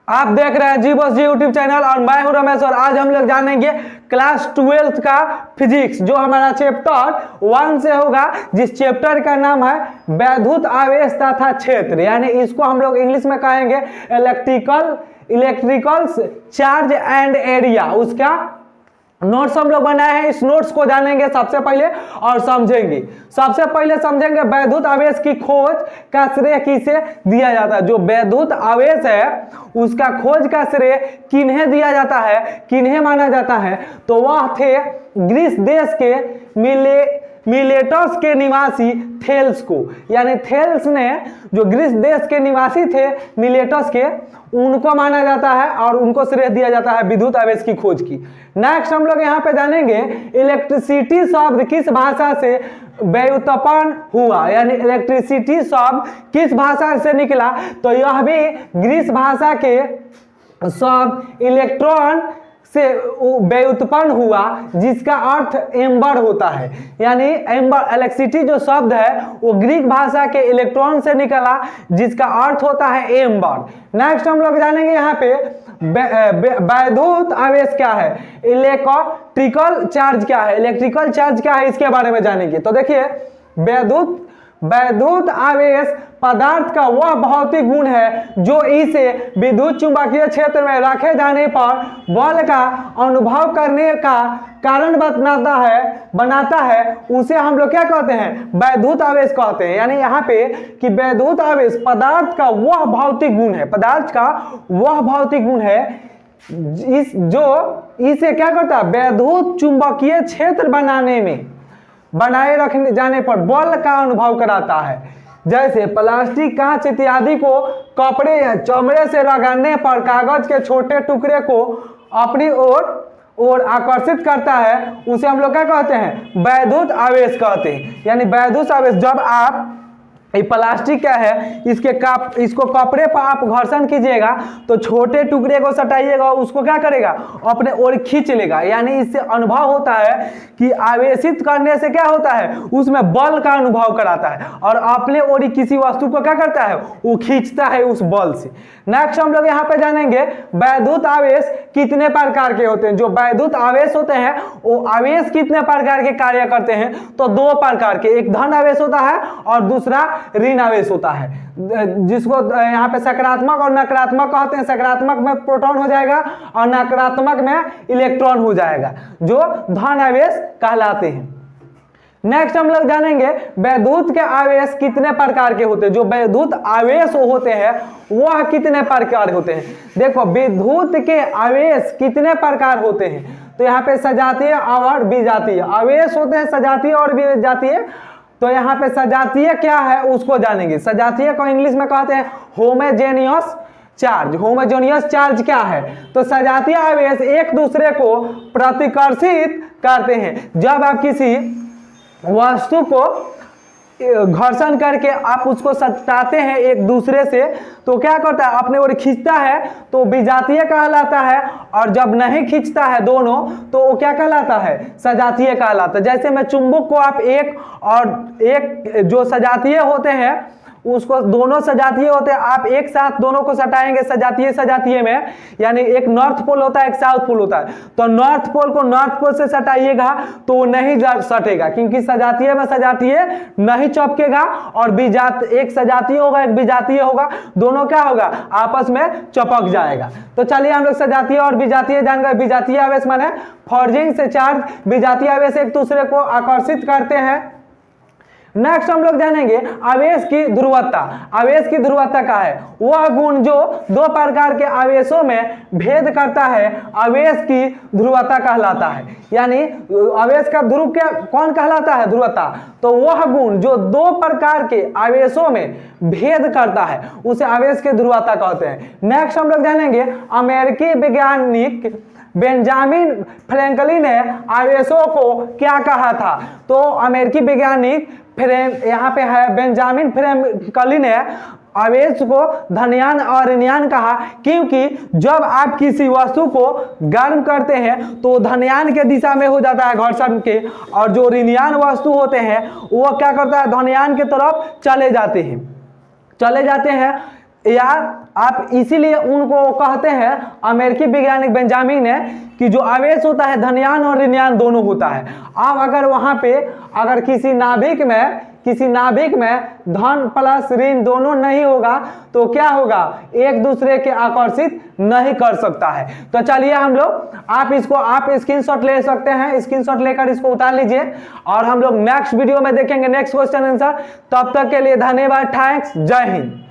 आप देख रहे हैं जी बॉस जी यूट्यूब चैनल और मैं हूं रमेश और आज हम लोग जानेंगे क्लास 12th का फिजिक्स जो हमारा चैप्टर 1 से होगा, जिस चैप्टर का नाम है वैद्युत आवेश तथा क्षेत्र, यानी इसको हम लोग इंग्लिश में कहेंगे इलेक्ट्रिकल चार्ज एंड एरिया। उसका नोट्स हम लोग बनाए हैं, इस नोट्स को जानेंगे सबसे पहले और समझेंगे। सबसे पहले समझेंगे वैद्युत आवेश की खोज का श्रेय किसे दिया जाता है। जो वैद्युत आवेश है उसका खोज का श्रेय किन्हें दिया जाता है, किन्हें माना जाता है, तो वह थे ग्रीस देश के मिलेटस के निवासी थेल्स को। यानी थेल्स ने, जो ग्रीस देश के निवासी थे मिलेटस के, उनको माना जाता है और उनको श्रेय दिया जाता है विद्युत आवेश की खोज की। नेक्स्ट हम लोग यहाँ पे जानेंगे इलेक्ट्रिसिटी शब्द किस भाषा से व्युत्पन्न हुआ, यानी इलेक्ट्रिसिटी शब्द किस भाषा से निकला, तो यह भी ग्रीस भाषा के शब्द इलेक्ट्रॉन से व्युत्पन्न हुआ, जिसका अर्थ एम्बर होता है। यानी एम्बर, इलेक्ट्रिसिटी जो शब्द है वो ग्रीक भाषा के इलेक्ट्रॉन से निकला, जिसका अर्थ होता है एम्बर। नेक्स्ट हम लोग जानेंगे यहाँ पे वैद्युत आवेश क्या है, इलेक्ट्रिकल चार्ज क्या है, इलेक्ट्रिकल चार्ज क्या है, इसके बारे में जानेंगे। तो देखिए, वैद्युत आवेश पदार्थ का वह भौतिक गुण है जो इसे विद्युत चुंबकीय क्षेत्र में रखे जाने पर बल का अनुभव करने का कारण बनाता है, उसे हम लोग क्या कहते हैं, वैद्युत आवेश कहते हैं। यानी यहाँ पे कि वैद्युत आवेश पदार्थ का वह भौतिक गुण है, पदार्थ का वह भौतिक गुण है इसे क्या करता है, वैद्युत चुंबकीय क्षेत्र बनाए रखने जाने पर बल का अनुभव कराता है। जैसे प्लास्टिक, कांच इत्यादि को कपड़े या चमड़े से रगड़ने पर कागज के छोटे टुकड़े को अपनी ओर आकर्षित करता है, उसे हम लोग क्या कहते हैं, वैद्युत आवेश कहते हैं। यानी वैद्युत आवेश, जब आप ये प्लास्टिक क्या है, इसको कपड़े पर आप घर्षण कीजिएगा तो छोटे टुकड़े को सटाइएगा, उसको क्या करेगा, अपने ओर खींच लेगा। यानी इससे अनुभव होता है कि आवेशित करने से क्या होता है, उसमें बल का अनुभव कराता है और अपने ओर किसी वस्तु को क्या करता है, वो खींचता है उस बल से। नेक्स्ट हम लोग यहाँ पे जानेंगे वैद्युत आवेश कितने प्रकार के होते हैं। जो वैद्युत आवेश होते हैं वो आवेश कितने प्रकार के कार्य करते हैं, तो दो प्रकार के, एक धन आवेश होता है और दूसरा ऋण आवेश होता है, जिसको यहाँ पे सकारात्मक और नकारात्मक कहते हैं। सकारात्मक में प्रोटॉन हो जाएगा और नकारात्मक में इलेक्ट्रॉन हो जाएगा, जो धन आवेश कहलाते हैं। नेक्स्ट हम लोग जानेंगे वैद्युत के आवेश कितने प्रकार के होते हैं। जो वैद्युत आवेश होते हैं वह कितने प्रकार होते हैं। देखो, विद्युत के आवेश कितने प्रकार होते हैं, तो यहाँ पे सजातीय और विजातीय आवेश होते हैं, सजातीय और विजातीय। तो यहाँ पे सजातीय क्या है उसको जानेंगे। सजातीय को इंग्लिश में कहते हैं होमोजेनियस चार्ज। होमोजेनियस चार्ज क्या है, तो सजातीय आवेश एक दूसरे को प्रतिकर्षित करते हैं। जब आप किसी वस्तु को घर्षण करके आप उसको सटाते हैं एक दूसरे से, तो क्या करता है, अपने ओर खींचता है, तो विजातीय कहलाता है, और जब नहीं खींचता है दोनों, तो वो क्या कहलाता है, सजातीय कहलाता है। जैसे में चुंबक को आप एक जो सजातीय होते हैं उसको, दोनों सजातीय होते हैं, आप एक साथ दोनों को सटाएंगे सजातीय में, यानी एक नॉर्थ पोल होता है, एक साउथ पोल होता है, तो नॉर्थ पोल को नॉर्थ पोल से सटाइएगा तो वो नहीं सटेगा, क्योंकि सजातीय में सजातीय नहीं चिपकेगा, और एक सजातीय होगा एक विजातीय होगा, दोनों क्या होगा, आपस में चिपक जाएगा। तो चलिए हम लोग सजातीय और विजातीय जान गए। विजातीय आवेश माने फोर्जिंग से चार्ज, विजातीय आवेश एक दूसरे को आकर्षित करते हैं। नेक्स्ट हम लोग जानेंगे आवेश की ध्रुवता। आवेश की ध्रुवता क्या है, वह गुण जो दो प्रकार के आवेशों में भेद करता है, आवेश की ध्रुवता कहलाता है। यानी आवेश का ध्रुव क्या कौन कहलाता है, ध्रुवता। तो वह गुण जो दो प्रकार के आवेशों में भेद करता है उसे आवेश की ध्रुवता कहते हैं। नेक्स्ट हम लोग जानेंगे अमेरिकी वैज्ञानिक बेंजामिन फ्रैंकलिन ने आवेशों को क्या कहा था। तो अमेरिकी वैज्ञानिक यहाँ पे है बेंजामिन फ्रैंकलिन ने आवेश को धनयान और ऋणयान कहा, क्योंकि जब आप किसी वस्तु को गर्म करते हैं तो धनयान के दिशा में हो जाता है घर्षण के, और जो ऋणयान वस्तु होते हैं वो क्या करता है, धनयान की तरफ चले जाते हैं। या आप इसीलिए उनको कहते हैं, अमेरिकी वैज्ञानिक बेंजामिन ने, कि जो आवेश होता है धनयान और ऋणायन दोनों होता है। अब अगर वहां पे अगर किसी नाभिक में धन प्लस ऋण दोनों नहीं होगा तो क्या होगा, एक दूसरे के आकर्षित नहीं कर सकता है। तो चलिए हम लोग, आप स्क्रीनशॉट ले सकते हैं, स्क्रीनशॉट लेकर इसको उतार लीजिए और हम लोग नेक्स्ट वीडियो में देखेंगे नेक्स्ट क्वेश्चन आंसर। तब तक के लिए धन्यवाद, थैंक्स, जय हिंद।